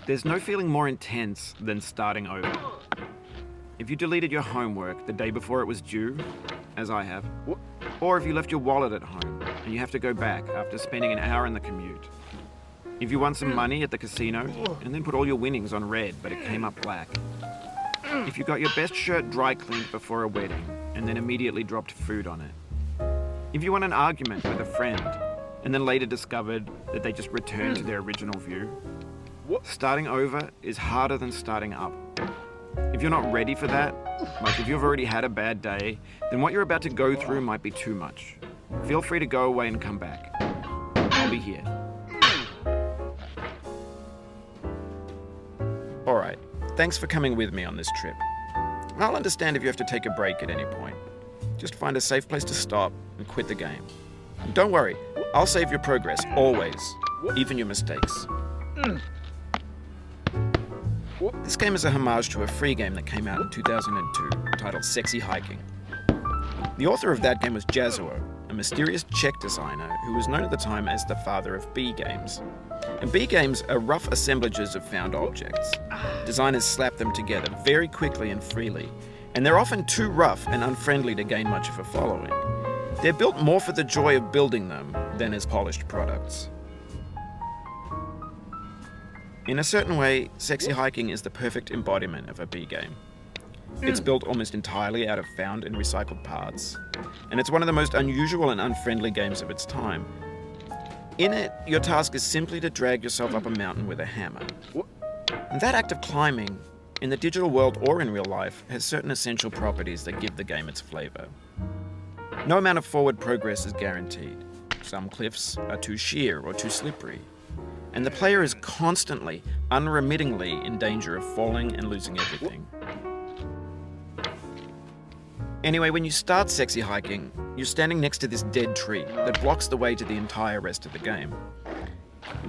There's no feeling more intense than starting over. If you deleted your homework the day before it was due, as I have, or if you left your wallet at home and you have to go back after spending an hour in the commute. If you won some money at the casino and then put all your winnings on red but it came up black. If you got your best shirt dry cleaned before a wedding and then immediately dropped food on it. If you won an argument with a friend and then later discovered that they just returned to their original view. Starting over is harder than starting up. If you're not ready for that, like if you've already had a bad day, then what you're about to go through might be too much. Feel free to go away and come back. I'll be here. Alright, thanks for coming with me on this trip. I'll understand if you have to take a break at any point. Just find a safe place to stop and quit the game. And don't worry, I'll save your progress, always, even your mistakes. This game is a homage to a free game that came out in 2002 titled Sexy Hiking. The author of that game was Jazuo, a mysterious Czech designer who was known at the time as the father of B games. And B games are rough assemblages of found objects. Designers slap them together very quickly and freely, and they're often too rough and unfriendly to gain much of a following. They're built more for the joy of building them than as polished products. In a certain way, Sexy Hiking is the perfect embodiment of a B game. It's built almost entirely out of found and recycled parts, and it's one of the most unusual and unfriendly games of its time. In it, your task is simply to drag yourself up a mountain with a hammer. And that act of climbing, in the digital world or in real life, has certain essential properties that give the game its flavor. No amount of forward progress is guaranteed. Some cliffs are too sheer or too slippery. And the player is constantly, unremittingly in danger of falling and losing everything. Anyway, when you start Sexy Hiking, you're standing next to this dead tree that blocks the way to the entire rest of the game.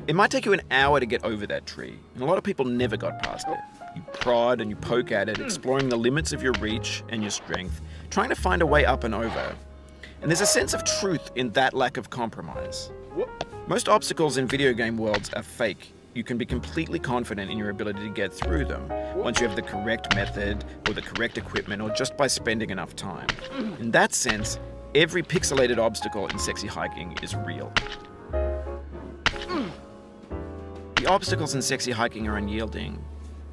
It might take you an hour to get over that tree, and a lot of people never got past it. You prod and you poke at it, exploring the limits of your reach and your strength, trying to find a way up and over. And there's a sense of truth in that lack of compromise. Most obstacles in video game worlds are fake. You can be completely confident in your ability to get through them once you have the correct method or the correct equipment or just by spending enough time. In that sense, every pixelated obstacle in Sexy Hiking is real. The obstacles in Sexy Hiking are unyielding,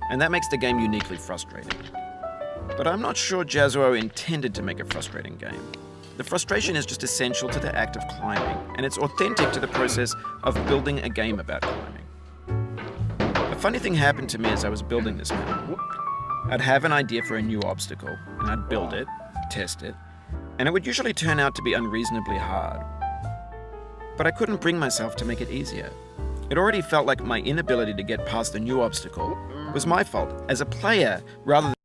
and that makes the game uniquely frustrating. But I'm not sure Jazuo intended to make a frustrating game. The frustration is just essential to the act of climbing, and it's authentic to the process of building a game about climbing. A funny thing happened to me as I was building this mountain. I'd have an idea for a new obstacle, and I'd build it, test it, and it would usually turn out to be unreasonably hard. But I couldn't bring myself to make it easier. It already felt like my inability to get past the new obstacle was my fault as a player rather than